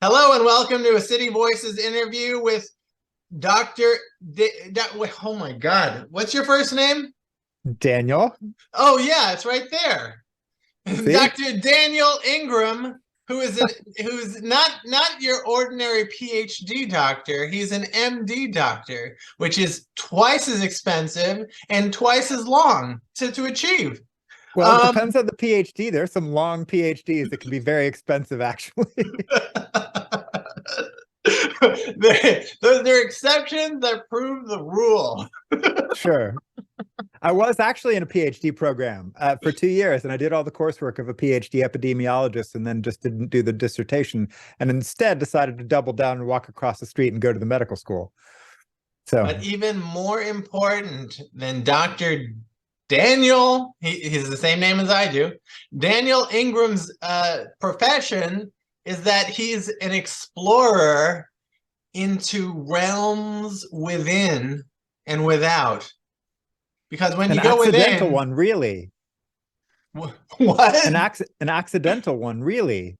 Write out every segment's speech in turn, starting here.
Hello and welcome to a City Voices interview with Dr. Oh my God, what's your first name? Daniel, Oh yeah, it's right there. see? Dr. Daniel Ingram, who's not your ordinary PhD doctor. He's an MD doctor, which is twice as expensive and twice as long to achieve. Well, it Um, depends on the PhD. There's some long PhDs that can be very expensive, actually. those are exceptions that prove the rule. Sure. I was actually in a PhD program for 2 years, and I did all the coursework of a PhD epidemiologist and then just didn't do the dissertation and instead decided to double down and walk across the street and go to the medical school. So, But even more important than Dr. Daniel, he's the same name as I do. Daniel Ingram's profession is that he's an explorer into realms within and without. Because when an you go accidental within, one, really. what? An accidental one, really.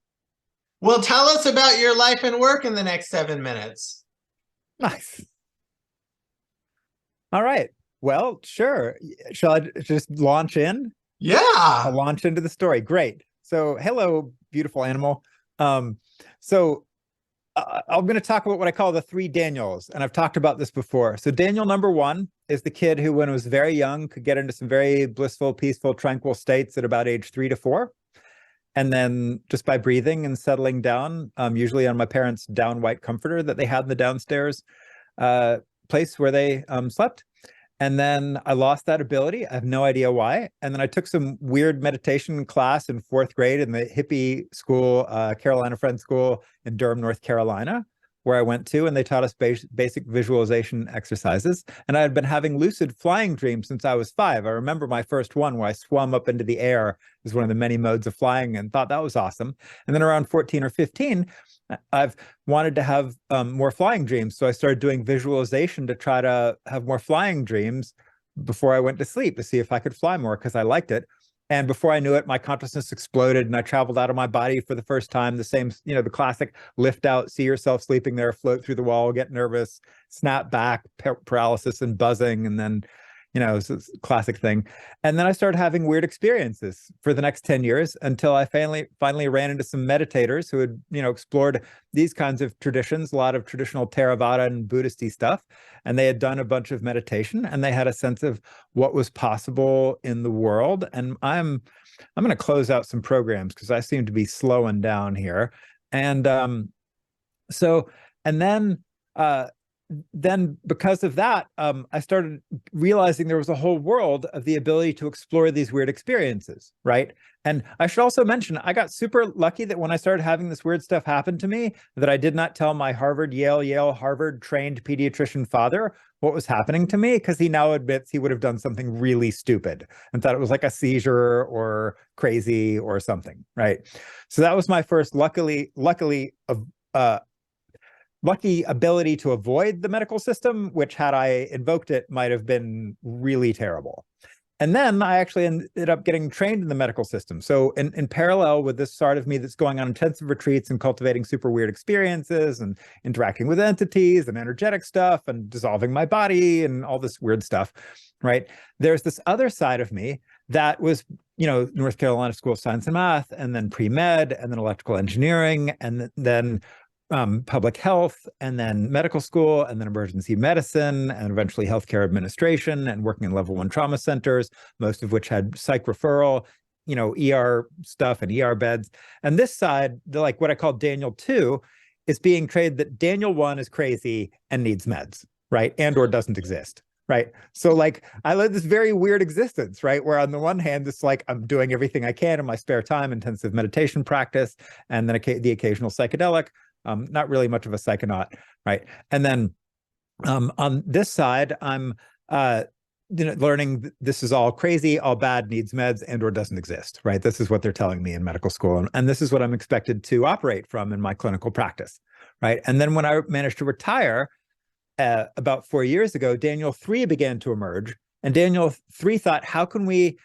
Well, tell us about your life and work in the next 7 minutes. Nice. All right. Well, sure. Shall I just launch in? I'll Yeah. launch into the story. Great. So, hello, beautiful animal. Um, so I'm going to talk about what I call the three Daniels, and I've talked about this before. So Daniel number one is the kid who, when he was very young, could get into some very blissful, peaceful, tranquil states at about age 3 to 4. And then just by breathing and settling down, usually on my parents' down white comforter that they had in the downstairs place where they slept. And then I lost that ability. I have no idea why. And then I took some weird meditation class in 4th grade in the hippie school, Carolina Friends School in Durham, North Carolina, where I went to, and they taught us basic visualization exercises. And I had been having lucid flying dreams since I was 5. I remember my first one where I swum up into the air as one of the many modes of flying and thought that was awesome. And then around 14 or 15, I've wanted to have more flying dreams. So I started doing visualization to try to have more flying dreams before I went to sleep to see if I could fly more because I liked it. And before I knew it, my consciousness exploded and I traveled out of my body for the first time. The same, the classic lift out, see yourself sleeping there, float through the wall, get nervous, snap back, paralysis and buzzing. And then, it's a classic thing. And then I started having weird experiences for the next 10 years until I finally ran into some meditators who had, explored these kinds of traditions, a lot of traditional Theravada and Buddhist-y stuff. And they had done a bunch of meditation and they had a sense of what was possible in the world. And I'm going to close out some programs because I seem to be slowing down here. And then because of that, I started realizing there was a whole world of the ability to explore these weird experiences, right? And I should also mention, I got super lucky that when I started having this weird stuff happen to me, that I did not tell my Harvard, Yale, Harvard trained pediatrician father what was happening to me, because he now admits he would have done something really stupid and thought it was like a seizure or crazy or something, right? So that was my first lucky ability to avoid the medical system, which had I invoked it, might have been really terrible. And then I actually ended up getting trained in the medical system. So in parallel with this side of me that's going on intensive retreats and cultivating super weird experiences and interacting with entities and energetic stuff and dissolving my body and all this weird stuff, right? There's this other side of me that was, North Carolina School of Science and Math, and then pre-med, and then electrical engineering, and then public health, and then medical school, and then emergency medicine, and eventually healthcare administration, and working in level 1 trauma centers, most of which had psych referral, ER stuff and ER beds. And this side, like what I call Daniel 2, is being trained that Daniel 1 is crazy and needs meds, right? And or doesn't exist. Right. So like I led this very weird existence, right? Where on the one hand, it's like I'm doing everything I can in my spare time, intensive meditation practice, and then the occasional psychedelic. Not really much of a psychonaut, right? And then on this side, I'm learning this is all crazy, all bad, needs meds, and or doesn't exist, right? This is what they're telling me in medical school, and this is what I'm expected to operate from in my clinical practice, right? And then when I managed to retire about 4 years ago, Daniel 3 began to emerge, and Daniel 3 thought, how can we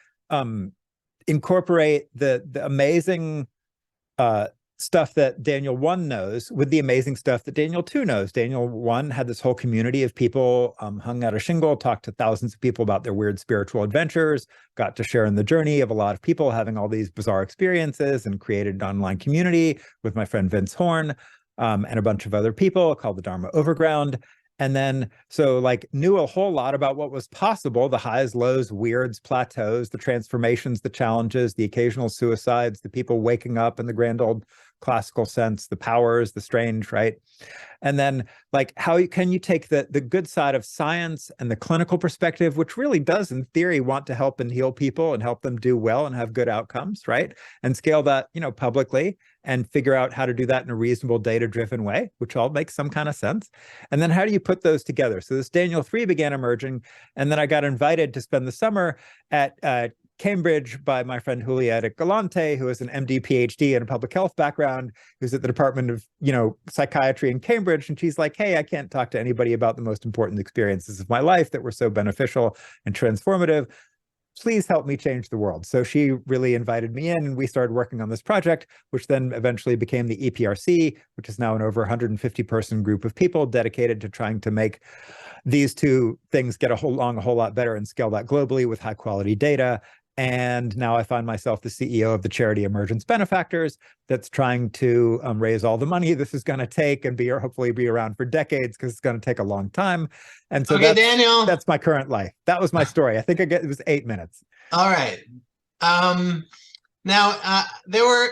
incorporate the amazing stuff that Daniel 1 knows with the amazing stuff that Daniel 2 knows. Daniel 1 had this whole community of people, hung out a shingle, talked to thousands of people about their weird spiritual adventures, got to share in the journey of a lot of people having all these bizarre experiences, and created an online community with my friend Vince Horn, and a bunch of other people called the Dharma Overground. And then, so like knew a whole lot about what was possible, the highs, lows, weirds, plateaus, the transformations, the challenges, the occasional suicides, the people waking up in the grand old classical sense, the powers, the strange, right? And then like, how can you take the good side of science and the clinical perspective, which really does in theory want to help and heal people and help them do well and have good outcomes, right? And scale that, you know, publicly, and figure out how to do that in a reasonable data-driven way, which all makes some kind of sense. And then how do you put those together? So this Daniel 3 began emerging, and then I got invited to spend the summer at Cambridge by my friend Julieta Galante, who is an MD, PhD and a public health background, who's at the Department of, you know, Psychiatry in Cambridge. And she's like, hey, I can't talk to anybody about the most important experiences of my life that were so beneficial and transformative. Please help me change the world. So she really invited me in, and we started working on this project, which then eventually became the EPRC, which is now an over 150-person group of people dedicated to trying to make these two things get along a whole lot better and scale that globally with high quality data. And now I find myself the CEO of the charity Emergence Benefactors, that's trying to raise all the money this is going to take and hopefully be around for decades, because it's going to take a long time. And so Okay, Daniel, that's my current life. That was my story. I think it was 8 minutes. All right. Now there were,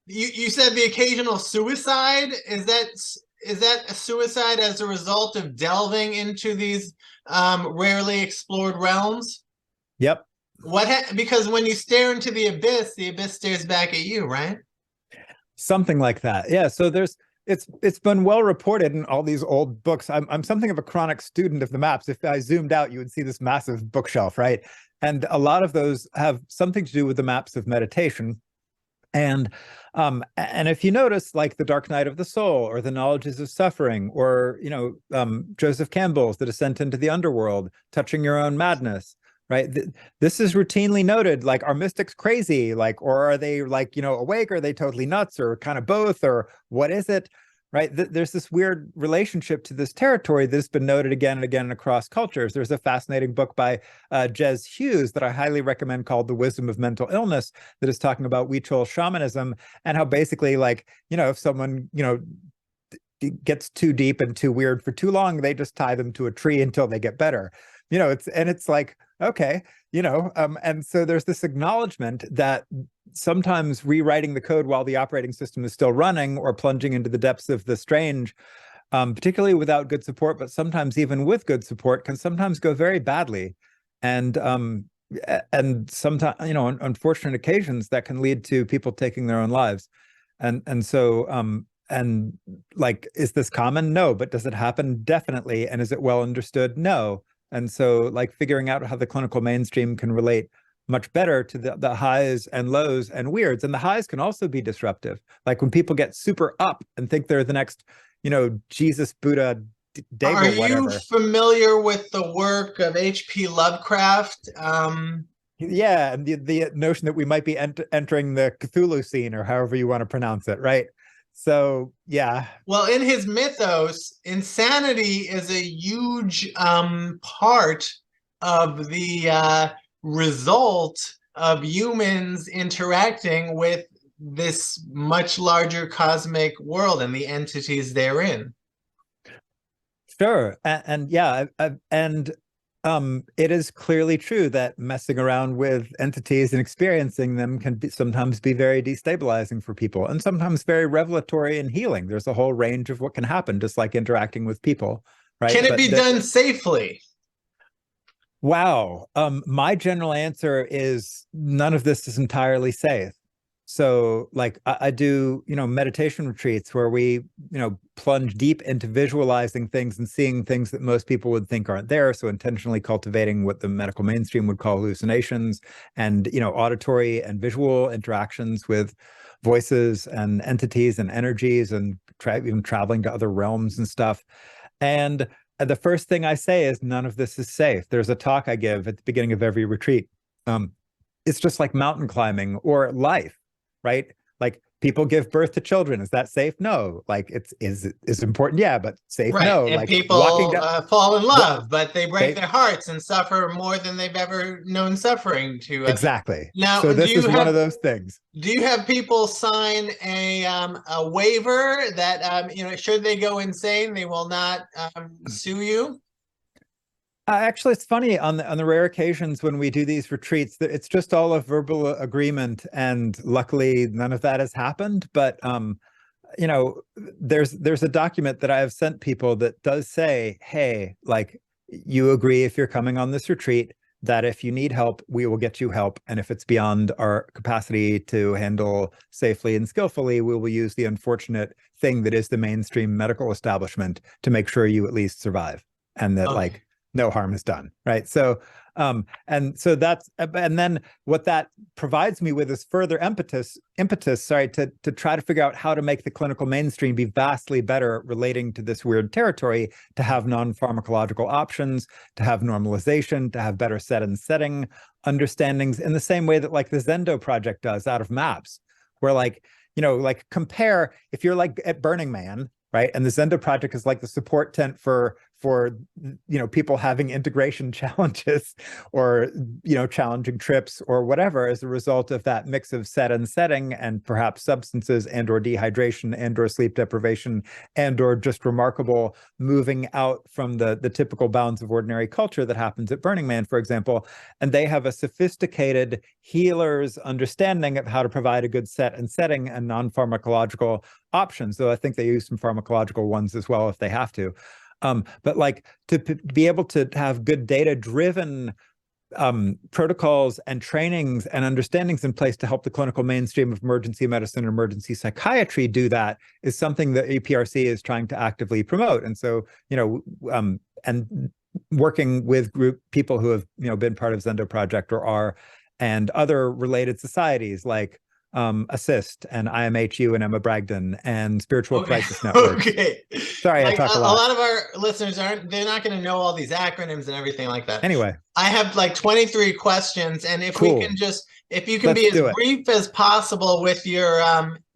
you said the occasional suicide. Is that a suicide as a result of delving into these rarely explored realms? Yep. Because when you stare into the abyss stares back at you, right? Something like that. Yeah. So it's been well reported in all these old books. I'm something of a chronic student of the maps. If I zoomed out, you would see this massive bookshelf, right? And a lot of those have something to do with the maps of meditation. And if you notice, like the Dark Night of the Soul, or the Knowledges of Suffering, or, you know, Joseph Campbell's The Descent into the Underworld, Touching Your Own Madness, right? This is routinely noted, like, are mystics crazy? Like, or are they like, you know, awake? Or are they totally nuts, or kind of both? Or what is it? Right? There's this weird relationship to this territory that's been noted again and again across cultures. There's a fascinating book by Jez Hughes that I highly recommend called The Wisdom of Mental Illness, that is talking about Huichol shamanism, and how basically, like, you know, if someone, you know, gets too deep and too weird for too long, they just tie them to a tree until they get better. You know, it's like, okay, you know, and so there's this acknowledgement that sometimes rewriting the code while the operating system is still running, or plunging into the depths of the strange, particularly without good support, but sometimes even with good support, can sometimes go very badly. And sometimes, you know, on unfortunate occasions, that can lead to people taking their own lives. And so, and like, is this common? No. But does it happen? Definitely. And is it well understood? No. And so, like, figuring out how the clinical mainstream can relate much better to the highs and lows and weirds. And the highs can also be disruptive. Like when people get super up and think they're the next, you know, Jesus, Buddha, Deva, whatever. Are you familiar with the work of H.P. Lovecraft? Yeah, and the notion that we might be entering the Cthulhu scene, or however you want to pronounce it, right? So, yeah. Well, in his mythos, insanity is a huge part of the result of humans interacting with this much larger cosmic world and the entities therein. Sure. And yeah, it is clearly true that messing around with entities and experiencing them can sometimes be very destabilizing for people, and sometimes very revelatory and healing. There's a whole range of what can happen, just like interacting with people, right? Can it be done safely? Wow. My general answer is none of this is entirely safe. So like I do, you know, meditation retreats where we, you know, plunge deep into visualizing things and seeing things that most people would think aren't there. So intentionally cultivating what the medical mainstream would call hallucinations, and, you know, auditory and visual interactions with voices and entities and energies, and even traveling to other realms and stuff. And the first thing I say is none of this is safe. There's a talk I give at the beginning of every retreat. It's just like mountain climbing or life. Right? Like people give birth to children. Is that safe? No. Like is important? Yeah, but safe? Right. No. And Like walking people down, fall in what love, but they break they their hearts and suffer more than they've ever known suffering to. exactly. Now, So this is one of those things. do you have people sign a waiver that should they go insane, they will not sue you? Actually, it's funny on the rare occasions when we do these retreats that it's just all a verbal agreement, and luckily none of that has happened. But there's a document that I have sent people that does say, hey, like, you agree if you're coming on this retreat that if you need help, we will get you help, and if it's beyond our capacity to handle safely and skillfully, we will use the unfortunate thing that is the mainstream medical establishment to make sure you at least survive, and that like no harm is done, right? So and so that's, and then what that provides me with is further impetus, sorry, to try to figure out how to make the clinical mainstream be vastly better relating to this weird territory, to have non-pharmacological options, to have normalization, to have better set and setting understandings, in the same way that like the Zendo project does out of maps, where like, like compare, if you're like at Burning Man, right? And the Zendo project is like the support tent for people having integration challenges, or challenging trips or whatever, as a result of that mix of set and setting, and perhaps substances and or dehydration and or sleep deprivation and or just remarkable moving out from the typical bounds of ordinary culture that happens at Burning Man, for example. And they have a sophisticated healer's understanding of how to provide a good set and setting and non-pharmacological options, though I think they use some pharmacological ones as well if they have to. But like to be able to have good data-driven protocols and trainings and understandings in place to help the clinical mainstream of emergency medicine and emergency psychiatry do that is something that EPRC is trying to actively promote. And so, and working with people who have, been part of Zendo Project or are, and other related societies like Assist and IMHU and Emma Bragdon and Spiritual Crisis Network. Okay. Sorry, I talk a lot. A lot of our listeners they're not going to know all these acronyms and everything like that. Anyway, I have like 23 questions, and if we can if you can be as brief as possible with your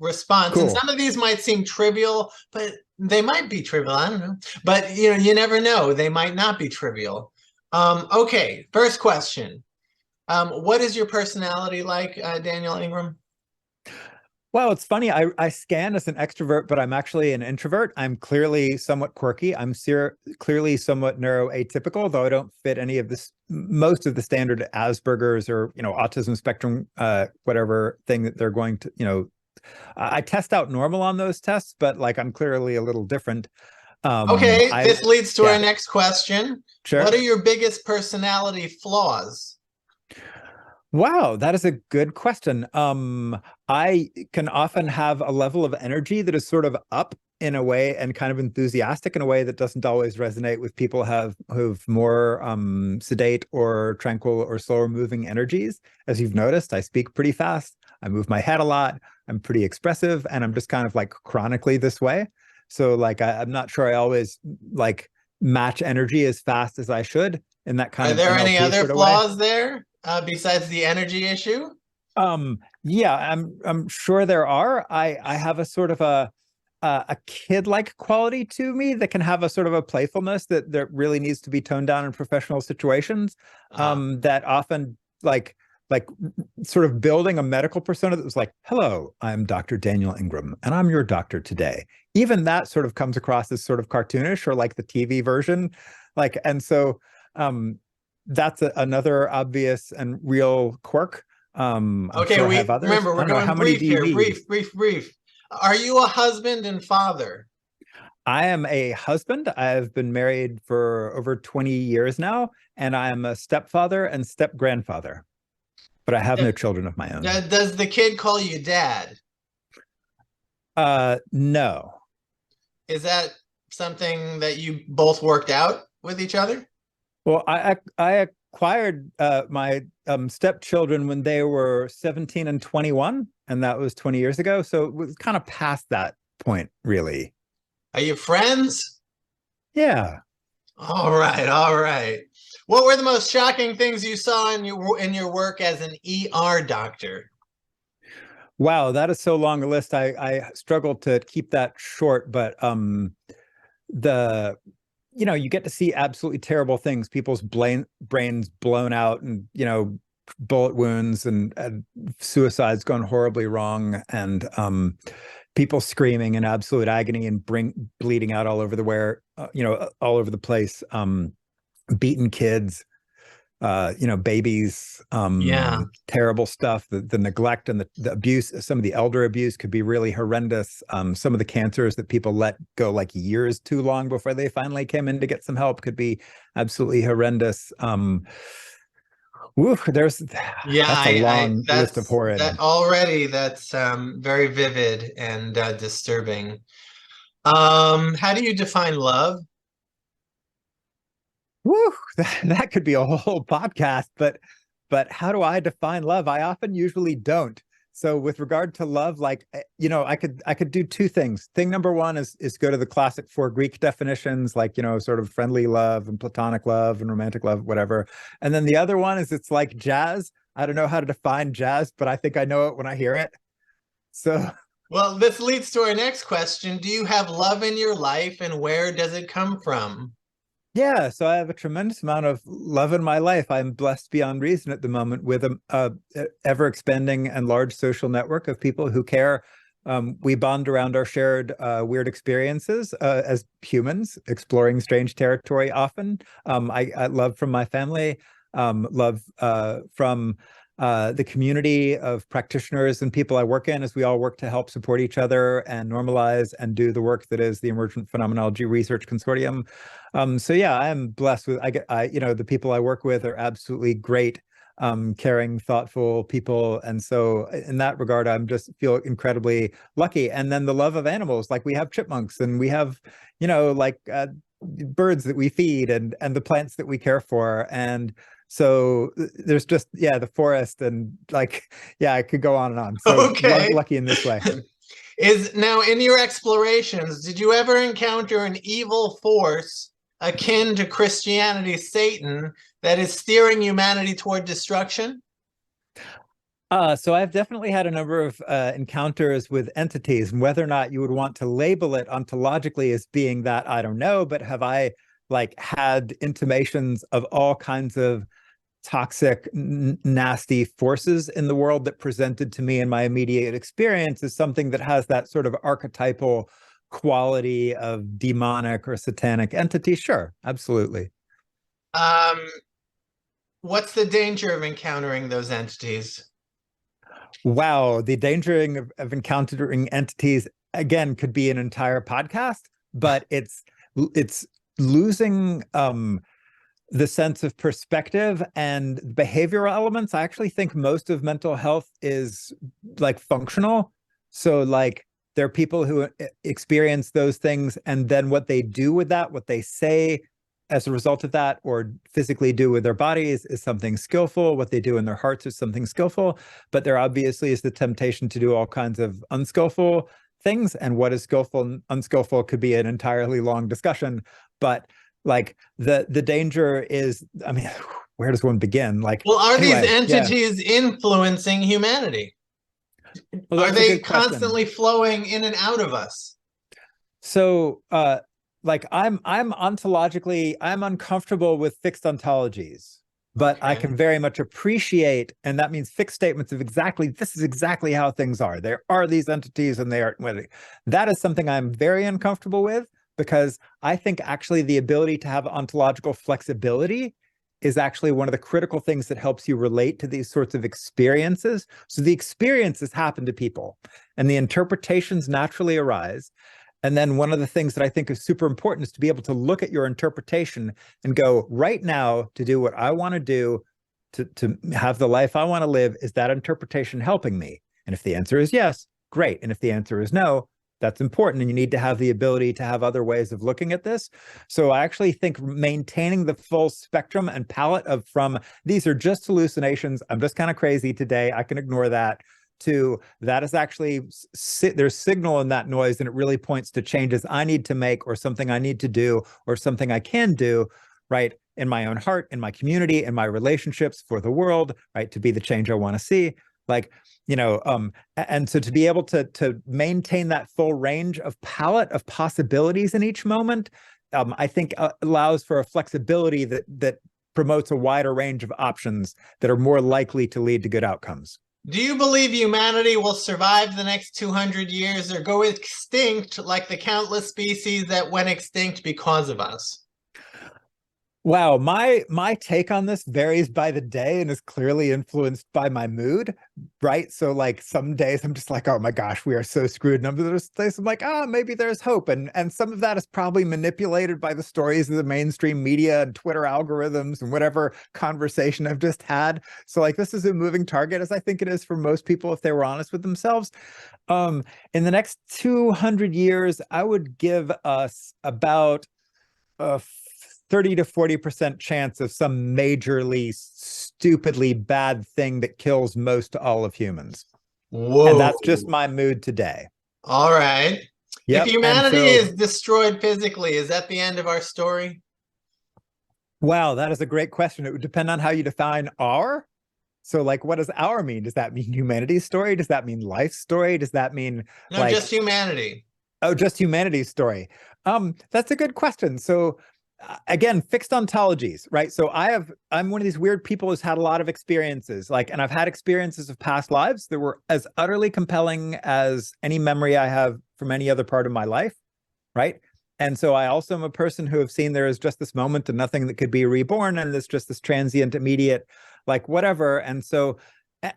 response. And some of these might seem trivial, but they might be trivial. I don't know. But you never know. They might not be trivial. Okay, first question. What is your personality like, Daniel Ingram? Well, it's funny. I scan as an extrovert, but I'm actually an introvert. I'm clearly somewhat quirky. I'm clearly somewhat neuroatypical, though I don't fit any of this, most of the standard Asperger's or, autism spectrum, whatever thing that they're going to, I test out normal on those tests, but like I'm clearly a little different. Okay, this leads to our next question. Sure. What are your biggest personality flaws? Wow, that is a good question. I can often have a level of energy that is sort of up in a way and kind of enthusiastic in a way that doesn't always resonate with people who've more sedate or tranquil or slower moving energies. As you've noticed, I speak pretty fast. I move my head a lot. I'm pretty expressive, and I'm just kind of like chronically this way. So like I'm not sure I always like match energy as fast as I should in that kind of. Are there any other flaws there? Besides the energy issue? Yeah, I'm sure there are. I have a sort of a kid-like quality to me that can have a sort of a playfulness that really needs to be toned down in professional situations. That often like sort of building a medical persona that was like, hello, I'm Dr. Daniel Ingram, and I'm your doctor today. Even that sort of comes across as sort of cartoonish, or like the TV version. Like, and so that's another obvious and real quirk. Okay, sure remember, we're going brief here. Brief. Are you a husband and father? I am a husband. I've been married for over 20 years now, and I am a stepfather and step-grandfather. But I have no children of my own. Does the kid call you dad? No. Is that something that you both worked out with each other? Well, I acquired my stepchildren when they were 17 and 21, and that was 20 years ago. So it was kind of past that point, really. Are you friends? Yeah. All right. What were the most shocking things you saw in your work as an ER doctor? Wow, that is so long a list. I struggle to keep that short, but the you get to see absolutely terrible things, people's brains blown out, and bullet wounds, and suicides gone horribly wrong, and people screaming in absolute agony and bleeding out all over all over the place, beaten kids, babies, Yeah. terrible stuff. The neglect and the abuse, some of the elder abuse could be really horrendous. Some of the cancers that people let go like years too long before they finally came in to get some help could be absolutely horrendous. That's Yeah, a long list of horrid. that's very vivid and disturbing. How do you define love? That could be a whole podcast, but how do I define love? I often usually don't. So with regard to love, like, I could do two things. Thing number one is go to the classic four Greek definitions, like, sort of friendly love and platonic love and romantic love, whatever. And then the other one is, it's like jazz. I don't know how to define jazz, but I think I know it when I hear it. So, Well, this leads to our next question. Do you have love in your life, and where does it come from? yeah, so I have a tremendous amount of love in my life. I'm blessed beyond reason at the moment with a ever expanding and large social network of people who care. We bond around our shared weird experiences as humans, exploring strange territory often. I love from my family, love from the community of practitioners and people I work in, as we all work to help support each other and normalize and do the work that is the Emergent Phenomenology Research Consortium. So yeah, I am blessed with, the people I work with are absolutely great, caring, thoughtful people. And so in that regard, I'm just feel incredibly lucky. And then the love of animals, like we have chipmunks, and we have, birds that we feed, and the plants that we care for. And so there's just, the forest, and I could go on and on. So Okay. lucky in this way. Now, in your explorations, did you ever encounter an evil force akin to Christianity's Satan that is steering humanity toward destruction? So I've definitely had a number of encounters with entities, and whether or not you would want to label it ontologically as being that, I don't know. But have I had intimations of all kinds of toxic, nasty forces in the world that presented to me in my immediate experience as something that has that sort of archetypal quality of demonic or satanic entity? Sure, absolutely. What's the danger of encountering those entities? Wow, the danger of encountering entities, again, could be an entire podcast, but it's losing the sense of perspective and behavioral elements. I actually think most of mental health is functional. So there are people who experience those things, and then what they do with that, what they say as a result of that, or physically do with their bodies, is something skillful. What they do in their hearts is something skillful. But there obviously is the temptation to do all kinds of unskillful things. And what is skillful and unskillful could be an entirely long discussion. But the danger is, I mean, where does one begin? Well, are these entities influencing humanity? Well, are they constantly flowing in and out of us? So I'm ontologically, I'm uncomfortable with fixed ontologies, but I can very much appreciate, and that means fixed statements of this is exactly how things are. There are these entities, and they are, that is something I'm very uncomfortable with, because I think actually the ability to have ontological flexibility is actually one of the critical things that helps you relate to these sorts of experiences. So the experiences happen to people, and the interpretations naturally arise. And then one of the things that I think is super important is to be able to look at your interpretation and go, right now, to do what I want to do, to have the life I want to live, is that interpretation helping me? And if the answer is yes, great. And if the answer is no, that's important. And you need to have the ability to have other ways of looking at this. So I actually think maintaining the full spectrum and palette of, from these are just hallucinations, I'm just kind of crazy today, I can ignore that, to that is actually, there's signal in that noise, and it really points to changes I need to make, or something I need to do, or something I can do, right, in my own heart, in my community, in my relationships, for the world, right, to be the change I want to see. Like, and so to be able to maintain that full range of palette of possibilities in each moment, I think allows for a flexibility that promotes a wider range of options that are more likely to lead to good outcomes. Do you believe humanity will survive the next 200 years or go extinct like the countless species that went extinct because of us? Wow, my take on this varies by the day and is clearly influenced by my mood, right? So like some days I'm just like, oh my gosh, we are so screwed. And other days I'm like, maybe there's hope. And some of that is probably manipulated by the stories of the mainstream media and Twitter algorithms and whatever conversation I've just had. So like this is a moving target, as I think it is for most people if they were honest with themselves. In the next 200 years, I would give us about a 30 to 40% chance of some majorly stupidly bad thing that kills most all of humans. Whoa. And that's just my mood today. All right. Yep. If humanity is destroyed physically, is that the end of our story? Wow, that is a great question. It would depend on how you define our. So like, what does our mean? Does that mean humanity's story? Does that mean life's story? Does that mean no, just humanity? Oh, just humanity's story. That's a good question. So again, fixed ontologies, right? So I'm one of these weird people who's had a lot of experiences, and I've had experiences of past lives that were as utterly compelling as any memory I have from any other part of my life, right? And so I also am a person who have seen there is just this moment and nothing that could be reborn, and there's just this transient, immediate, whatever. And so,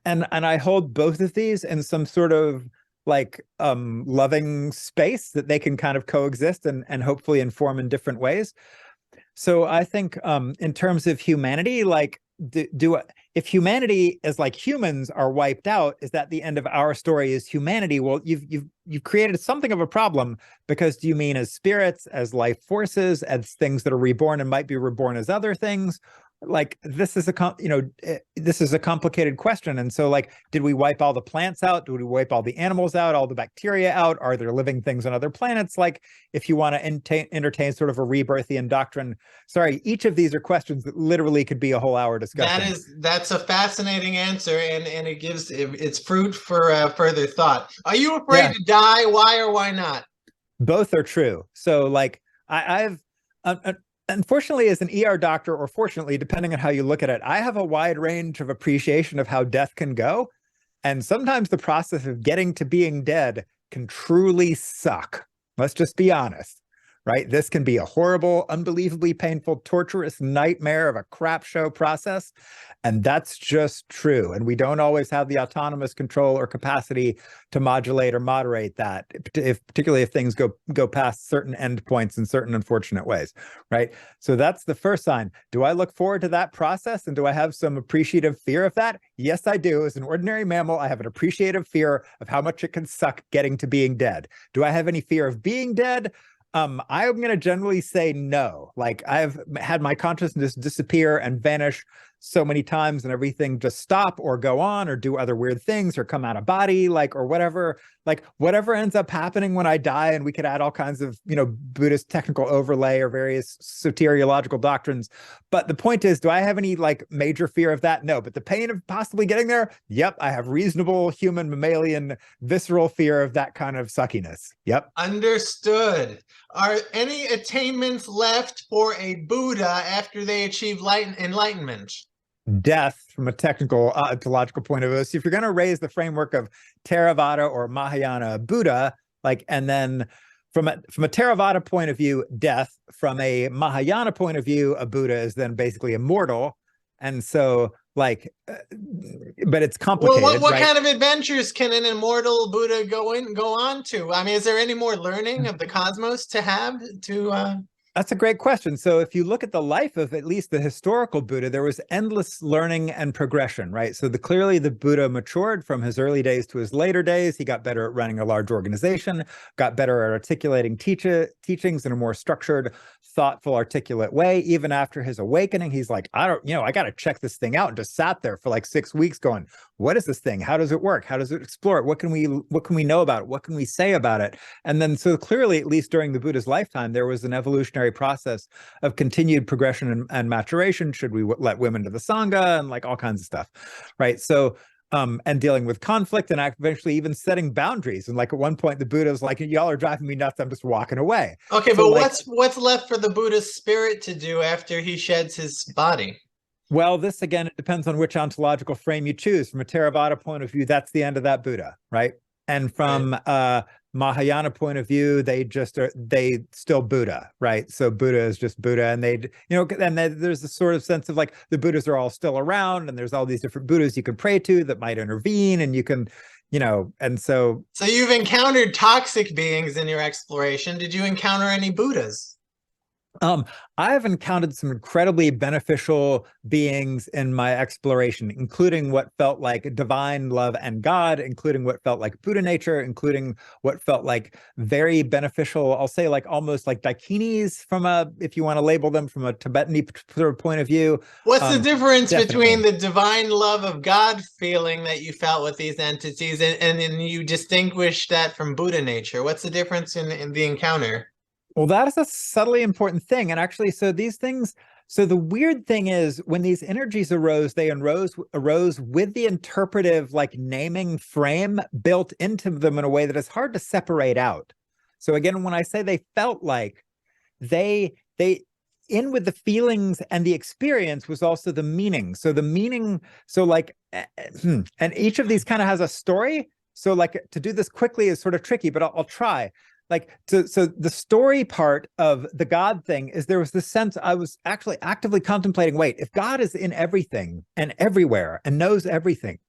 and I hold both of these in some sort of loving space that they can kind of coexist and hopefully inform in different ways. So I think in terms of humanity, if humanity is like humans are wiped out, is that the end of our story is humanity? Well, you've created something of a problem, because do you mean as spirits, as life forces, as things that are reborn and might be reborn as other things? This is a complicated question. And so did we wipe all the plants out? Did we wipe all the animals out, all the bacteria out? Are there living things on other planets? If you want to entertain sort of a rebirthian doctrine, sorry, each of these are questions that literally could be a whole hour discussion. That's a fascinating answer, and it's fruit for further thought. Are you afraid to die? Why or why not? Both are true. So I've unfortunately, as an ER doctor, or fortunately, depending on how you look at it, I have a wide range of appreciation of how death can go. And sometimes the process of getting to being dead can truly suck. Let's just be honest, right? This can be a horrible, unbelievably painful, torturous nightmare of a crap show process. And that's just true. And we don't always have the autonomous control or capacity to modulate or moderate that, particularly if things go past certain endpoints in certain unfortunate ways, right? So that's the first sign. Do I look forward to that process? And do I have some appreciative fear of that? Yes, I do. As an ordinary mammal, I have an appreciative fear of how much it can suck getting to being dead. Do I have any fear of being dead? I'm going to generally say no. I've had my consciousness disappear and vanish so many times, and everything just stop or go on or do other weird things or come out of body, or whatever, whatever ends up happening when I die. And we could add all kinds of, Buddhist technical overlay or various soteriological doctrines. But the point is, do I have any major fear of that? No. But the pain of possibly getting there, yep, I have reasonable human mammalian visceral fear of that kind of suckiness. Yep. Understood. Are any attainments left for a Buddha after they achieve enlightenment? Death, from a technical ontological point of view. So if you're going to raise the framework of Theravada or Mahayana Buddha, and then from a Theravada point of view, death. From a Mahayana point of view, a Buddha is then basically immortal. And so but it's complicated. Well, what kind of adventures can an immortal Buddha go on to? I mean, is there any more learning of the cosmos to have to? That's a great question. So if you look at the life of at least the historical Buddha, there was endless learning and progression, right? So clearly the Buddha matured from his early days to his later days. He got better at running a large organization, got better at articulating teachings in a more structured, thoughtful, articulate way. Even after his awakening, he's like, I got to check this thing out, and just sat there for 6 weeks going, what is this thing? How does it work? How does it explore it? What can we know about it? What can we say about it? And then so clearly, at least during the Buddha's lifetime, there was an evolutionary process of continued progression and maturation. Should we let women to the Sangha and all kinds of stuff, right? So and dealing with conflict and eventually even setting boundaries. And like at one point, the Buddha was like, y'all are driving me nuts. I'm just walking away. Okay, So, but like, what's left for the Buddha's spirit to do after he sheds his body? well, this again, it depends on which ontological frame you choose. From a Theravada point of view, that's the end of that Buddha, right? And from Mahayana point of view, they still Buddha, right? So Buddha is just Buddha, and and there's a sort of sense of like the Buddhas are all still around, and there's all these different Buddhas you can pray to that might intervene, and you can, and so. So you've encountered toxic beings in your exploration. Did you encounter any Buddhas? I've encountered some incredibly beneficial beings in my exploration, including what felt like divine love and God, including what felt like Buddha nature, including what felt like very beneficial, I'll say like almost like dakinis if you want to label them from a Tibetan point of view. What's the difference definitely. between the divine love of God feeling that you felt with these entities and then you distinguish that from Buddha nature? What's the difference in the encounter? Well, that is a subtly important thing. And actually, so the weird thing is when these energies arose, they arose with the interpretive, like naming frame built into them in a way that is hard to separate out. So again, when I say they felt like they in with the feelings and the experience was also the meaning. So the meaning, and each of these kind of has a story. So like to do this quickly is sort of tricky, but I'll try. So the story part of the God thing is there was this sense I was actually actively contemplating, wait, if God is in everything and everywhere and knows everything,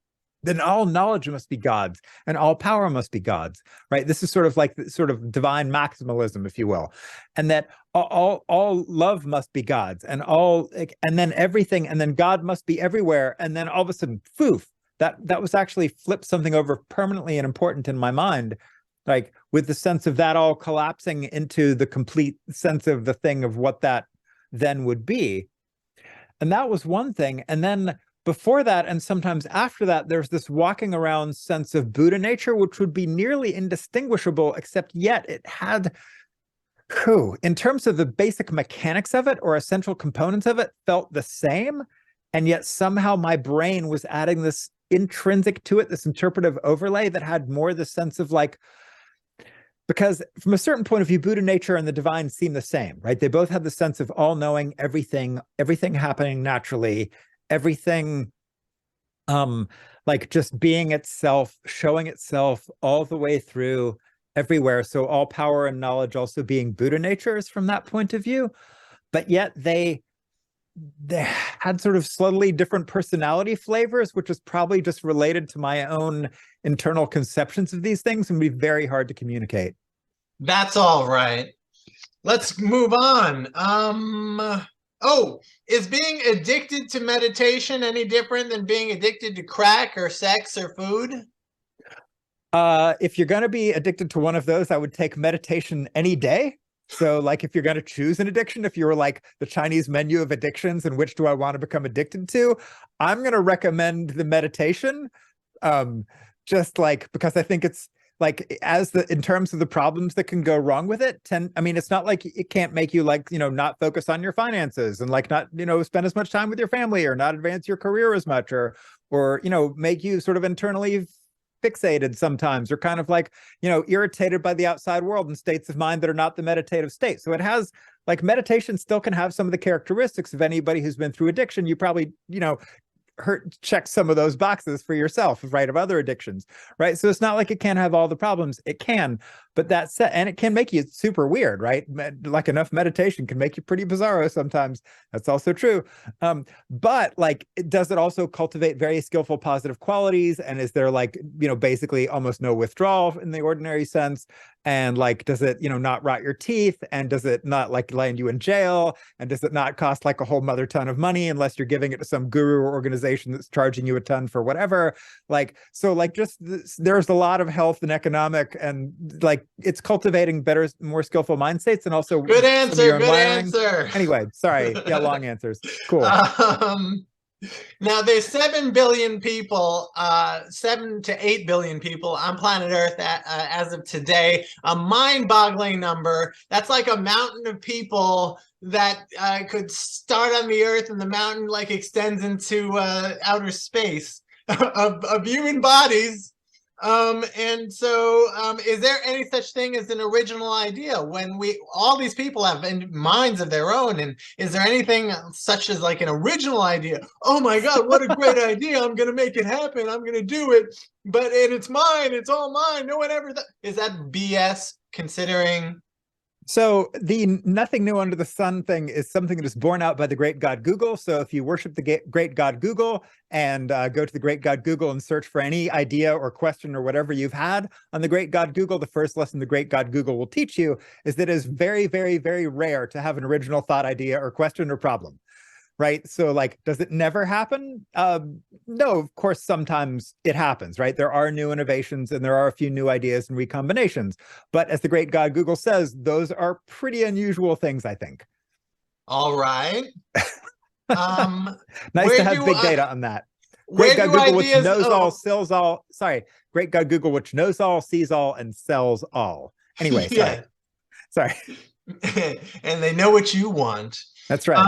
then all knowledge must be God's and all power must be God's, right? This is sort of like sort of divine maximalism, if you will. And that all love must be God's and then everything, and then God must be everywhere. And then all of a sudden, poof, that was actually flipped something over permanently and important in my mind. Like with the sense of that all collapsing into the complete sense of the thing of what that then would be. And that was one thing. And then before that, and sometimes after that, there's this walking around sense of Buddha nature, which would be nearly indistinguishable, except yet it had, in terms of the basic mechanics of it or essential components of it, felt the same. And yet somehow my brain was adding this intrinsic to it, this interpretive overlay that had more the sense of like, because from a certain point of view, Buddha nature and the divine seem the same, right? They both have the sense of all knowing, everything happening naturally, everything like just being itself, showing itself all the way through everywhere. So all power and knowledge also being Buddha natures from that point of view. But yet they had sort of subtly different personality flavors, which is probably just related to my own internal conceptions of these things and be very hard to communicate. That's all right. Let's move on. Is being addicted to meditation any different than being addicted to crack or sex or food? If you're going to be addicted to one of those, I would take meditation any day. So like if you're going to choose an addiction, if you were like the Chinese menu of addictions and which do I want to become addicted to, I'm going to recommend the meditation. Just like, because I think it's like in terms of the problems that can go wrong with it, it's not like it can't make you like, not focus on your finances and like not, spend as much time with your family or not advance your career as much or, make you sort of internally fixated sometimes or kind of like, irritated by the outside world and states of mind that are not the meditative state. So it has like meditation still can have some of the characteristics of anybody who's been through addiction. You probably, check some of those boxes for yourself, right, of other addictions, right? So it's not like it can't have all the problems. It can, but that said, and it can make you super weird, right? Like enough meditation can make you pretty bizarro sometimes. That's also true. But like, does it also cultivate very skillful positive qualities? And is there like, basically almost no withdrawal in the ordinary sense? And like, does it, not rot your teeth? And does it not like land you in jail? And does it not cost like a whole mother ton of money unless you're giving it to some guru or organization that's charging you a ton for whatever? Like, so like there's a lot of health and economic and like it's cultivating better, more skillful mind states and also good answer. Anyway, sorry. Yeah, long answers. Cool. Now there's 7 billion people, 7 to 8 billion people on planet Earth as of today. A mind-boggling number. That's like a mountain of people that could start on the Earth, and the mountain like extends into outer space. of human bodies. And so is there any such thing as an original idea when all these people have minds of their own? And is there anything such as like an original idea? Oh my God, what a great idea. I'm going to make it happen. I'm going to do it. And it's mine. It's all mine. No one ever. Is that BS considering? So the nothing new under the sun thing is something that is borne out by the great God Google. So if you worship the great God Google and go to the great God Google and search for any idea or question or whatever you've had on the great God Google, the first lesson the great God Google will teach you is that it is very, very, very rare to have an original thought, idea, or question or problem. Right? So like, does it never happen? No, of course, sometimes it happens, right? There are new innovations and there are a few new ideas and recombinations. But as the great God Google says, those are pretty unusual things, I think. All right. Nice to have big data on that. Great God Google, which knows all, sells all. Sorry, great God Google, which knows all, sees all, and sells all. Anyway, sorry. And they know what you want. That's right.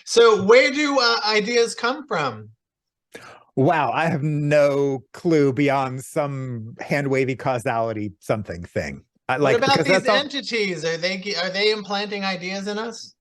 So where do ideas come from? Wow, I have no clue beyond some hand-wavy causality something thing. What about these entities? Are they implanting ideas in us?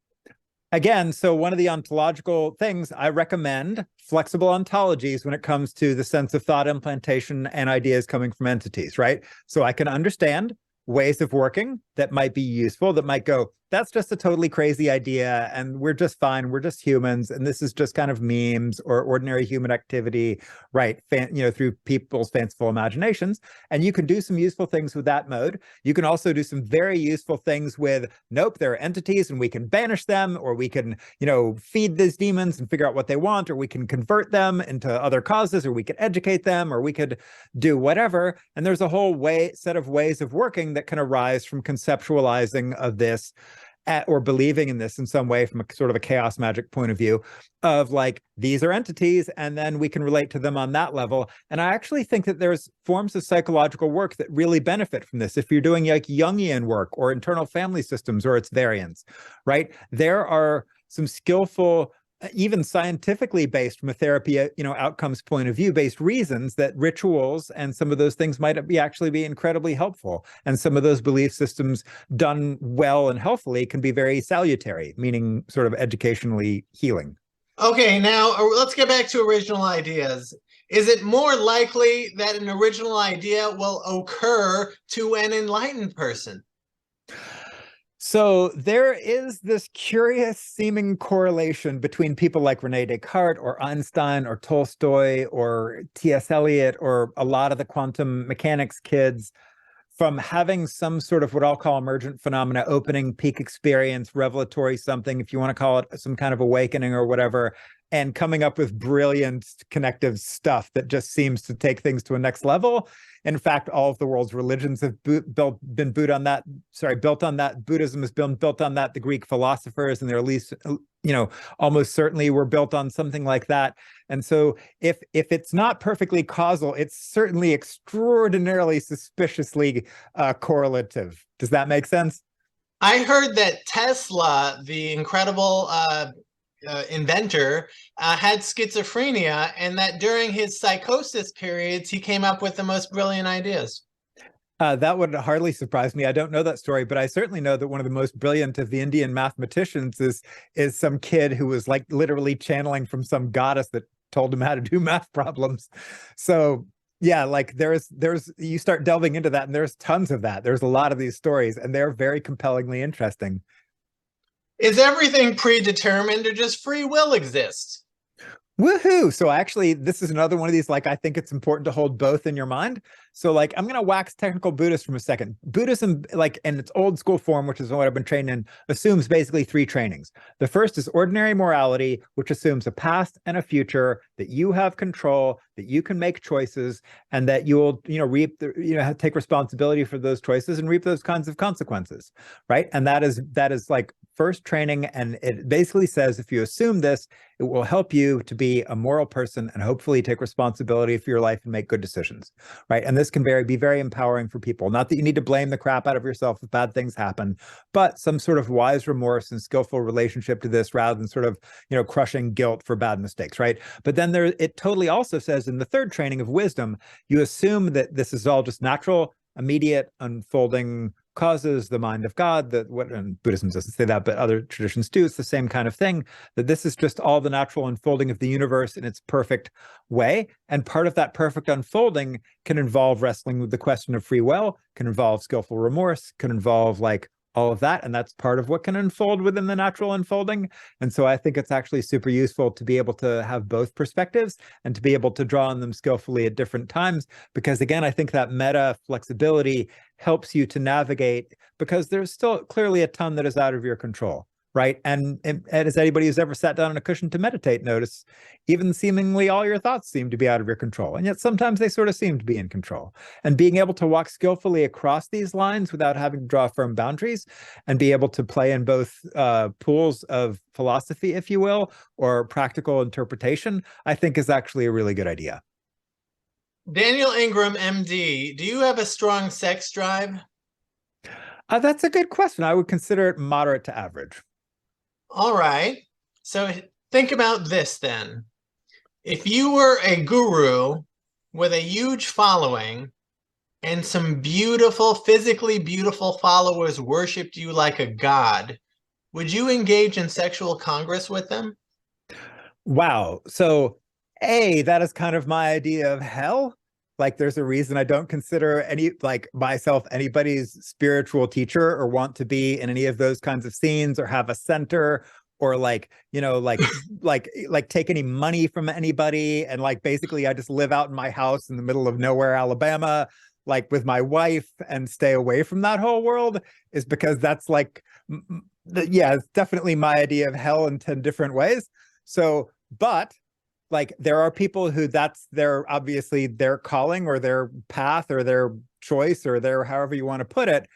Again, so one of the ontological things I recommend flexible ontologies when it comes to the sense of thought implantation and ideas coming from entities, right? So I can understand ways of working that might be useful, that might go, that's just a totally crazy idea, and we're just fine, we're just humans, and this is just kind of memes or ordinary human activity, right? Through people's fanciful imaginations. And you can do some useful things with that mode. You can also do some very useful things with, nope, there are entities and we can banish them, or we can, feed these demons and figure out what they want, or we can convert them into other causes, or we could educate them, or we could do whatever. And there's a whole set of ways of working that can arise from conceptualizing of this or believing in this in some way from a sort of a chaos magic point of view of like, these are entities, and then we can relate to them on that level. And I actually think that there's forms of psychological work that really benefit from this. If you're doing like Jungian work or internal family systems or its variants, right? There are some skillful, even scientifically based from a therapy, outcomes point of view based reasons that rituals and some of those things might actually be incredibly helpful. And some of those belief systems done well and healthily can be very salutary, meaning sort of educationally healing. Okay, now let's get back to original ideas. Is it more likely that an original idea will occur to an enlightened person? So there is this curious seeming correlation between people like Rene Descartes or Einstein or Tolstoy or T.S. Eliot or a lot of the quantum mechanics kids from having some sort of what I'll call emergent phenomena, opening, peak experience, revelatory something, if you want to call it some kind of awakening or whatever, and coming up with brilliant connective stuff that just seems to take things to a next level. In fact, all of the world's religions have been built on that. Buddhism has been built on that. The Greek philosophers and their at least, almost certainly were built on something like that. And so if it's not perfectly causal, it's certainly extraordinarily suspiciously correlative. Does that make sense? I heard that Tesla, the incredible inventor, had schizophrenia, and that during his psychosis periods, he came up with the most brilliant ideas. That would hardly surprise me. I don't know that story, but I certainly know that one of the most brilliant of the Indian mathematicians is some kid who was like literally channeling from some goddess that told him how to do math problems. So yeah, like there's you start delving into that, and there's tons of that. There's a lot of these stories, and they're very compellingly interesting. Is everything predetermined, or does free will exist? Woohoo! So actually, this is another one of these, like, I think it's important to hold both in your mind. So like, I'm going to wax technical Buddhist from a second. Buddhism, like in its old school form, which is what I've been trained in, assumes basically three trainings. The first is ordinary morality, which assumes a past and a future, that you have control, that you can make choices, and that you'll, reap take responsibility for those choices and reap those kinds of consequences, right? And that is like first training. And it basically says, if you assume this, it will help you to be a moral person and hopefully take responsibility for your life and make good decisions, right? And this this can be very empowering for people. Not that you need to blame the crap out of yourself if bad things happen, but some sort of wise remorse and skillful relationship to this rather than sort of, crushing guilt for bad mistakes, right? But then it totally also says in the third training of wisdom, you assume that this is all just natural, immediate, unfolding causes, the mind of God, and Buddhism doesn't say that, but other traditions do. It's the same kind of thing, that this is just all the natural unfolding of the universe in its perfect way. And part of that perfect unfolding can involve wrestling with the question of free will, can involve skillful remorse, can involve all of that. And that's part of what can unfold within the natural unfolding. And so I think it's actually super useful to be able to have both perspectives and to be able to draw on them skillfully at different times. Because again, I think that meta flexibility helps you to navigate, because there's still clearly a ton that is out of your control. Right. And as anybody who's ever sat down on a cushion to meditate notice, even seemingly all your thoughts seem to be out of your control. And yet sometimes they sort of seem to be in control. And being able to walk skillfully across these lines without having to draw firm boundaries and be able to play in both pools of philosophy, if you will, or practical interpretation, I think is actually a really good idea. Daniel Ingram, MD, do you have a strong sex drive? That's a good question. I would consider it moderate to average. All right. So think about this then. If you were a guru with a huge following and some beautiful, physically beautiful followers worshipped you like a god, would you engage in sexual congress with them? Wow. So, that is kind of my idea of hell. There's a reason I don't consider myself anybody's spiritual teacher or want to be in any of those kinds of scenes or have a center or take any money from anybody. And basically I just live out in my house in the middle of nowhere, Alabama, with my wife, and stay away from that whole world, is because that's it's definitely my idea of hell in 10 different ways. So, but there are people who that's obviously their calling or their path or their choice or their however you want to put it.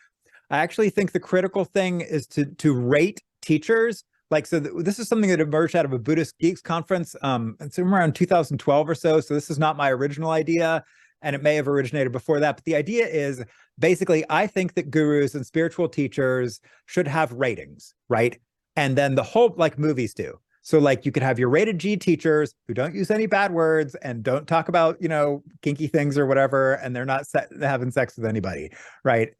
I actually think the critical thing is to rate teachers. This is something that emerged out of a Buddhist Geeks conference. It's around 2012 or so. So this is not my original idea, and it may have originated before that. But the idea is basically, I think that gurus and spiritual teachers should have ratings, right? And then the whole, movies do. So you could have your rated G teachers who don't use any bad words and don't talk about, kinky things or whatever, and they're not having sex with anybody, right?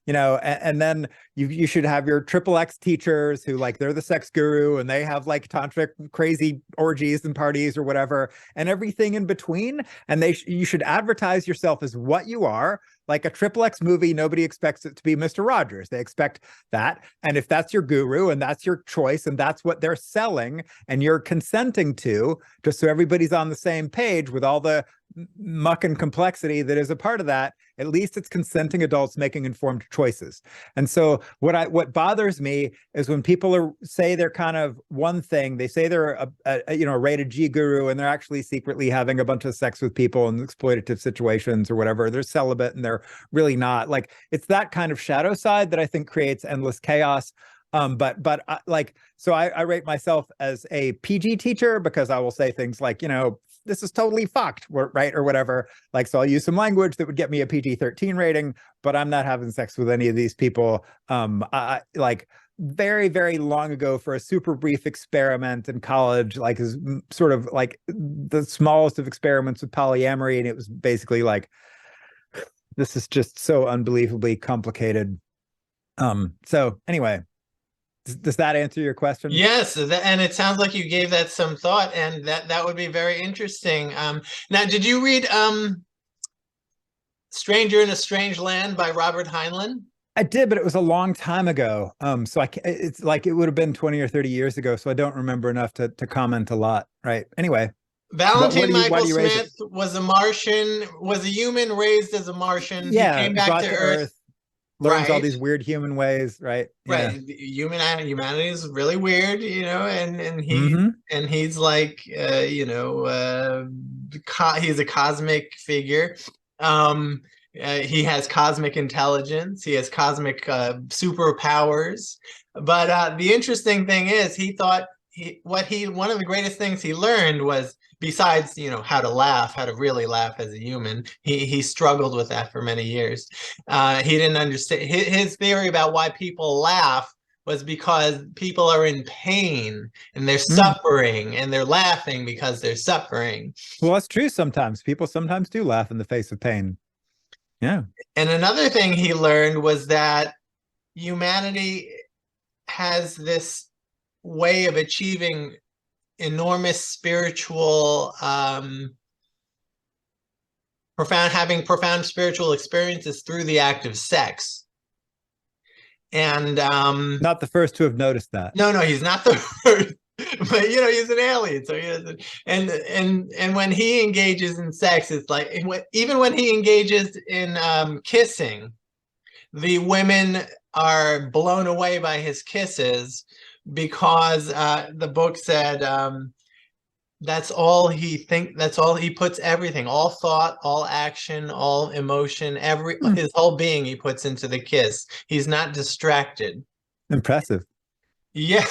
And then you should have your triple X teachers who they're the sex guru and they have tantric crazy orgies and parties or whatever, and everything in between. And you should advertise yourself as what you are. Like a triple X movie, nobody expects it to be Mr. Rogers. They expect that. And if that's your guru and that's your choice and that's what they're selling and you're consenting to, just so everybody's on the same page with all the muck and complexity that is a part of that, at least it's consenting adults making informed choices. And so what bothers me is when people say they're kind of one thing, they say they're a rated G guru and they're actually secretly having a bunch of sex with people in exploitative situations or whatever. They're celibate and they're really not. It's that kind of shadow side that I think creates endless chaos. So I rate myself as a PG teacher because I will say things like, this is totally fucked, right? Or whatever. So I'll use some language that would get me a PG-13 rating, but I'm not having sex with any of these people. Very, very long ago for a super brief experiment in college, is sort of the smallest of experiments with polyamory. And it was basically this is just so unbelievably complicated. So anyway, does that answer your question? Yes, and it sounds like you gave that some thought, and that would be very interesting. Now, did you read Stranger in a Strange Land by Robert Heinlein? I did, but it was a long time ago. So it's it would have been 20 or 30 years ago. So I don't remember enough to comment a lot. Right. Anyway. Valentine Michael Smith was a human raised as a Martian. Yeah, he came back to Earth. Learns all these weird human ways, right? Right. Yeah. Humanity is really weird, and he's he's a cosmic figure. He has cosmic intelligence. He has cosmic superpowers. But the interesting thing is he thought one of the greatest things he learned was, besides, how to laugh, how to really laugh as a human, he struggled with that for many years. He didn't understand his theory about why people laugh was because people are in pain and they're suffering, and they're laughing because they're suffering. Well, that's true sometimes. People sometimes do laugh in the face of pain. Yeah. And another thing he learned was that humanity has this way of achieving enormous spiritual profound spiritual experiences through the act of sex. And not the first to have noticed that. No, he's not the first. But he's an alien, so he doesn't. And when he engages in sex, it's like, even when he engages in kissing, the women are blown away by his kisses, because the book said that's all he puts everything, all thought, all action, all emotion, his whole being he puts into the kiss. He's not distracted. Impressive. Yeah.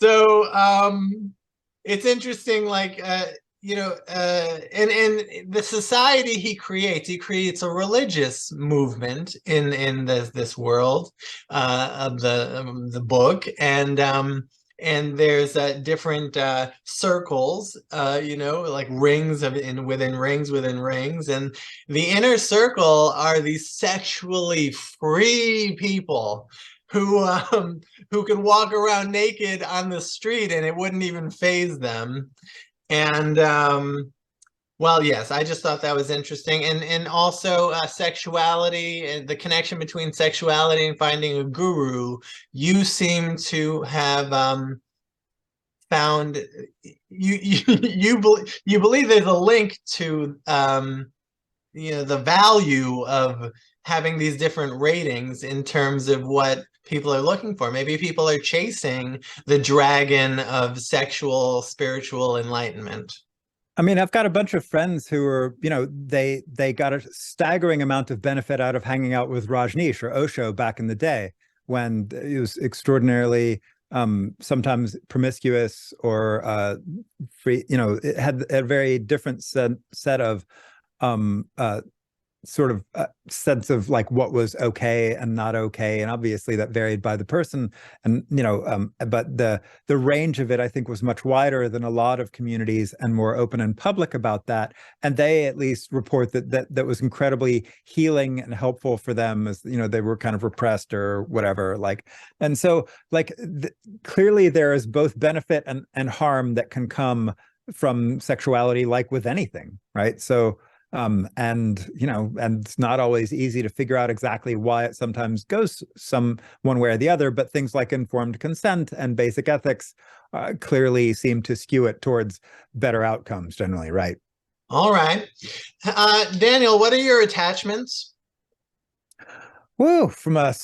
So it's interesting, like and the society he creates a religious movement in this world of the book, and there's different circles, like rings within rings, and the inner circle are these sexually free people who can walk around naked on the street and it wouldn't even faze them. And well, yes, I just thought that was interesting. And also sexuality, and the connection between sexuality and finding a guru. You seem to have found you believe there's a link to the value of having these different ratings in terms of what people are looking for. Maybe people are chasing the dragon of sexual, spiritual enlightenment. I mean, I've got a bunch of friends who are, they got a staggering amount of benefit out of hanging out with Rajneesh or Osho back in the day, when he was extraordinarily sometimes promiscuous or free. It had a very different set of sort of sense of like what was okay and not okay, and obviously that varied by the person, and but the range of it, I think, was much wider than a lot of communities, and more open and public about that. And they at least report that was incredibly healing and helpful for them, as they were kind of repressed or whatever, like. And so like clearly there is both benefit and harm that can come from sexuality, like with anything, right? So and it's not always easy to figure out exactly why it sometimes goes one way or the other, but things like informed consent and basic ethics clearly seem to skew it towards better outcomes generally, right? All right. Daniel, what are your attachments? Whoa, from a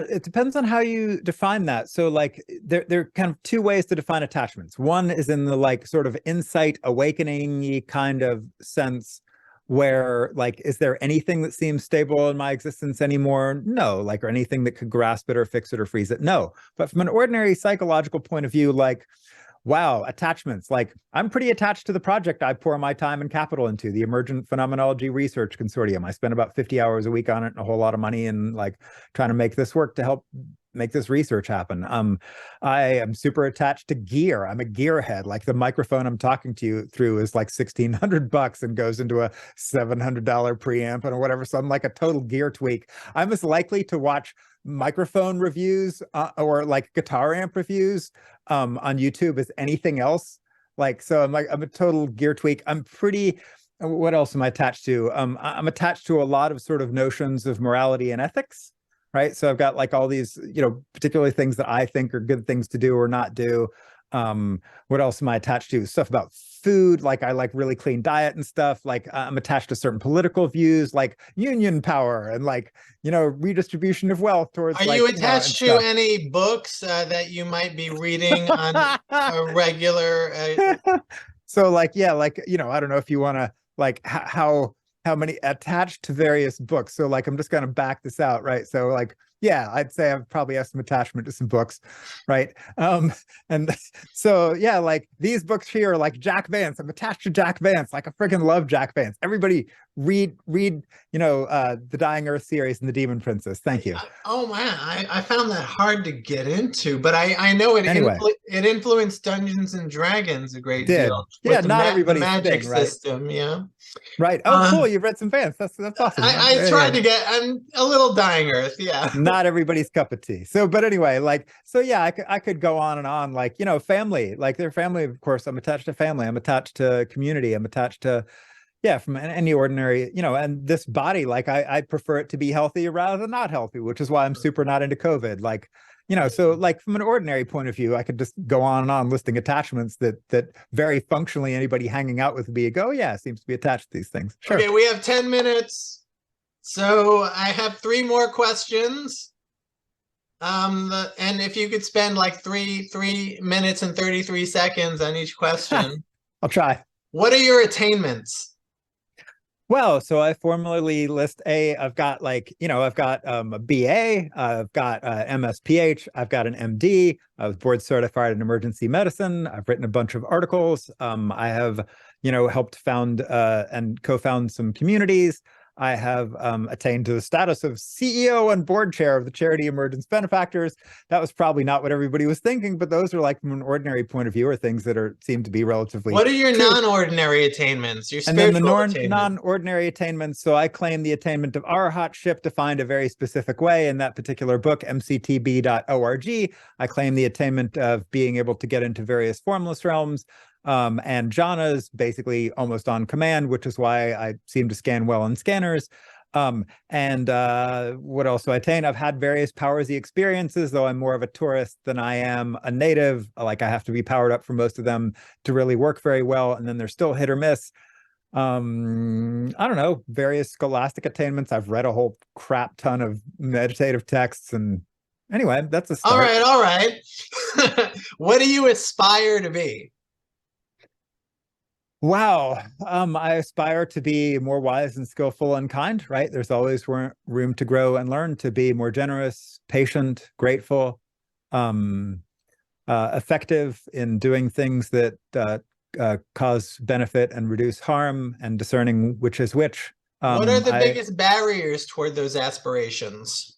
it depends on how you define that. So like there are kind of two ways to define attachments. One is in the like sort of insight awakening-y kind of sense, where like, is there anything that seems stable in my existence anymore? No. Like, or anything that could grasp it or fix it or freeze it? No. But from an ordinary psychological point of view, like, wow, attachments. Like, I'm pretty attached to the project I pour my time and capital into, the Emergent Phenomenology Research Consortium. I spend about 50 hours a week on it, and a whole lot of money, and like trying to make this work to help make this research happen. I am super attached to gear. I'm a gearhead. Like, the microphone I'm talking to you through is like $1,600 and goes into a $700 preamp and whatever. So I'm like a total gear tweak. I'm as likely to watch microphone reviews or like guitar amp reviews on YouTube as anything else. Like, so I'm a total gear tweak. What else am I attached to? I'm attached to a lot of sort of notions of morality and ethics. Right. So I've got like all these, particularly things that I think are good things to do or not do. What else am I attached to? Stuff about food. Like, I like really clean diet and stuff. Like, I'm attached to certain political views, like union power and like, redistribution of wealth towards. Are you attached to any books that you might be reading on a regular? So like, yeah, like, I don't know if you want to like how many attached to various books. So like, I'm just going to back this out, right? So like, yeah, I'd say I probably have some attachment to some books, right? And so yeah, like these books here are like Jack Vance. I'm attached to Jack Vance. Like I freaking love Jack Vance. Everybody read, the Dying Earth series and the Demon Princess. Thank you. Oh man, I found that hard to get into, but I know Anyway, it influenced Dungeons and Dragons a great did. deal Yeah, with not the everybody's magic thing, right? system. Yeah. Right. Oh, Uh, cool. You've read some Vance. That's awesome. I tried to get I'm a little Dying Earth. Yeah. Not everybody's cup of tea. So, but anyway, like, so yeah, I could go on and on, like, family, like their family, of course, I'm attached to family, I'm attached to community, I'm attached to, yeah, from any ordinary, and this body, like I prefer it to be healthy rather than not healthy, which is why I'm super not into COVID. Like, so like from an ordinary point of view, I could just go on and on listing attachments that very functionally anybody hanging out with me go, yeah, seems to be attached to these things. Sure. Okay, we have 10 minutes. So I have 3 more questions. And if you could spend like 3 minutes and 33 seconds on each question. I'll try. What are your attainments? Well, so I formally list I've got like, I've got a BA, I've got MSPH, I've got an MD, I was board certified in emergency medicine, I've written a bunch of articles, I have, helped found and co-found some communities. I have attained to the status of CEO and board chair of the charity Emergence Benefactors. That was probably not what everybody was thinking, but those are like from an ordinary point of view are things that seem to be relatively What are your true. non-ordinary attainments? Your And then spiritual the attainments? non-ordinary attainments. So I claim the attainment of Arahatship defined a very specific way in that particular book, mctb.org. I claim the attainment of being able to get into various formless realms. And jhanas basically almost on command, which is why I seem to scan well in scanners. And what else do I attain? I've had various powersy experiences, though I'm more of a tourist than I am a native. Like I have to be powered up for most of them to really work very well. And then they're still hit or miss. I don't know, various scholastic attainments. I've read a whole crap ton of meditative texts. And anyway, that's a start. All right. What do you aspire to be? Wow. I aspire to be more wise and skillful and kind, right? There's always room to grow and learn, to be more generous, patient, grateful, effective in doing things that cause benefit and reduce harm, and discerning which is which. What are the biggest barriers toward those aspirations?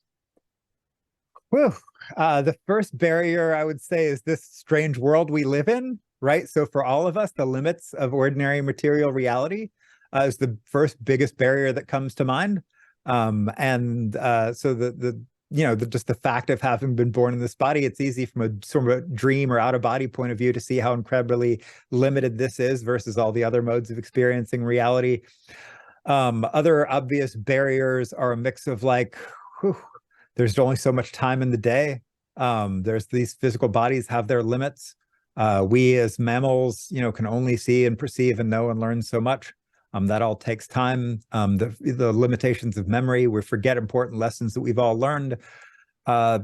Whew. The first barrier I would say is this strange world we live in. Right. So for all of us, the limits of ordinary material reality is the first biggest barrier that comes to mind. So just the fact of having been born in this body, it's easy from a sort of a dream or out of body point of view to see how incredibly limited this is versus all the other modes of experiencing reality. Other obvious barriers are a mix of like, there's only so much time in the day. There's these physical bodies have their limits. We as mammals, can only see and perceive and know and learn so much. That all takes time. The limitations of memory, we forget important lessons that we've all learned. Yeah,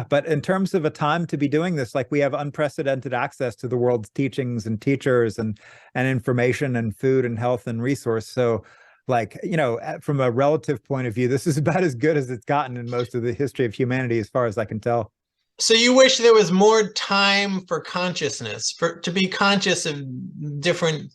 but in terms of a time to be doing this, like we have unprecedented access to the world's teachings and teachers and information and food and health and resource. So like, from a relative point of view, this is about as good as it's gotten in most of the history of humanity, as far as I can tell. So you wish there was more time for consciousness, to be conscious of different.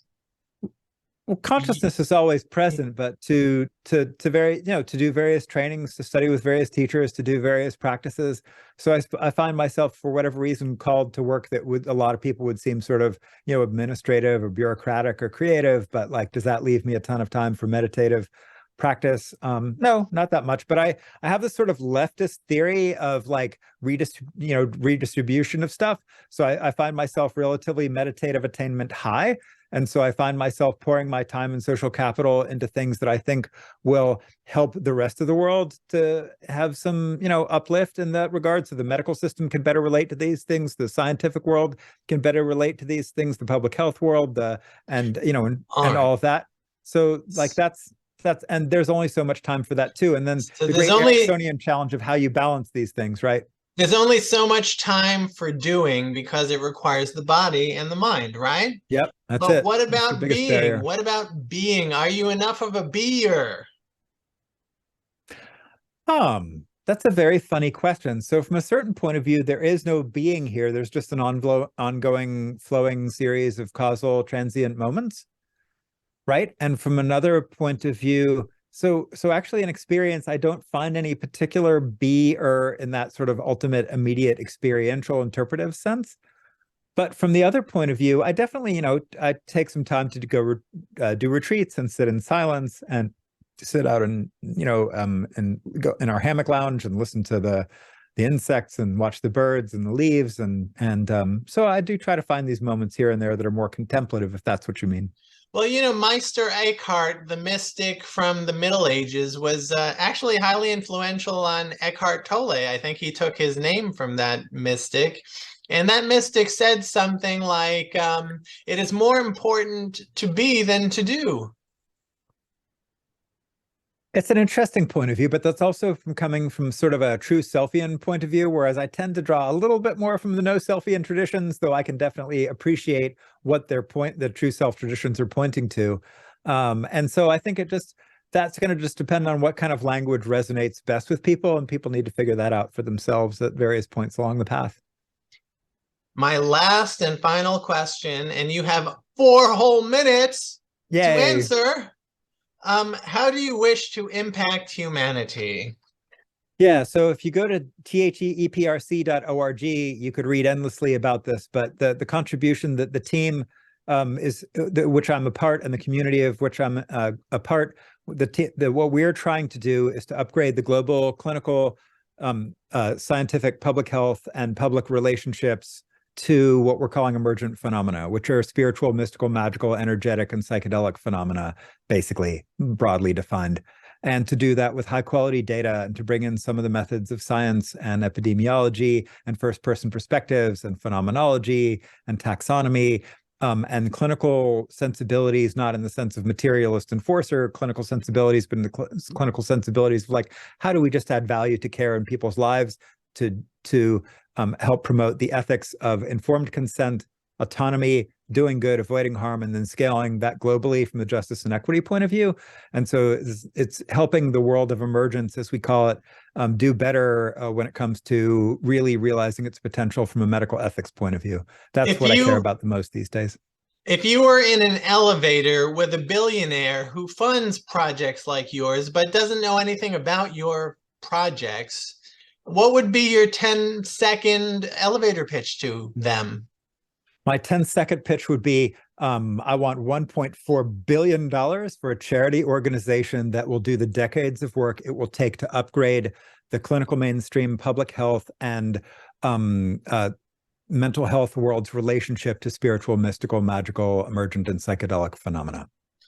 Well, consciousness is always present, but to do various trainings, to study with various teachers, to do various practices. So I find myself, for whatever reason, called to work that a lot of people would seem sort of, administrative or bureaucratic or creative, but like, does that leave me a ton of time for meditative practice? No, not that much, but I have this sort of leftist theory of like redistribution of stuff. So I find myself relatively meditative attainment high. And so I find myself pouring my time and social capital into things that I think will help the rest of the world to have some, uplift in that regard. So the medical system can better relate to these things. The scientific world can better relate to these things. The public health world, and all of that. So like that's, and there's only so much time for that too. And then So the great Ericksonian challenge of how you balance these things, right? There's only so much time for doing because it requires the body and the mind, right? Yep, that's but it. What about being? Barrier. What about being? Are you enough of a beer? That's a very funny question. So from a certain point of view, there is no being here. There's just an ongoing flowing series of causal transient moments, right? And from another point of view, so actually in experience, I don't find any particular be or in that sort of ultimate immediate experiential interpretive sense. But from the other point of view, I definitely, I take some time to go do retreats and sit in silence and to sit out and and go in our hammock lounge and listen to the insects and watch the birds and the leaves and so I do try to find these moments here and there that are more contemplative, if that's what you mean. Well, Meister Eckhart, the mystic from the Middle Ages, was actually highly influential on Eckhart Tolle. I think he took his name from that mystic. And that mystic said something like, it is more important to be than to do. It's an interesting point of view, but that's also coming from sort of a true selfian point of view, whereas I tend to draw a little bit more from the no selfian traditions, though I can definitely appreciate what the true self traditions are pointing to. And so I think that's going to just depend on what kind of language resonates best with people, and people need to figure that out for themselves at various points along the path. My last and final question, and you have 4 whole minutes to answer. How do you wish to impact humanity? Yeah, so if you go to theeprc.org, you could read endlessly about this, but the contribution that the team which I'm a part, and the community of which I'm a part, what we're trying to do is to upgrade the global clinical, scientific, public health, and public relationships to what we're calling emergent phenomena, which are spiritual, mystical, magical, energetic, and psychedelic phenomena, basically, broadly defined. And to do that with high quality data and to bring in some of the methods of science and epidemiology and first person perspectives and phenomenology and taxonomy, and clinical sensibilities, not in the sense of materialist enforcer clinical sensibilities, but in the clinical sensibilities of like, how do we just add value to care in people's lives to help promote the ethics of informed consent, autonomy, doing good, avoiding harm, and then scaling that globally from the justice and equity point of view. And so it's helping the world of emergence, as we call it, do better when it comes to really realizing its potential from a medical ethics point of view. That's what I care about the most these days. If you were in an elevator with a billionaire who funds projects like yours, but doesn't know anything about your projects, what would be your 10-second elevator pitch to them? My 10-second pitch would be, I want $1.4 billion for a charity organization that will do the decades of work it will take to upgrade the clinical mainstream, public health, and mental health world's relationship to spiritual, mystical, magical, emergent, and psychedelic phenomena.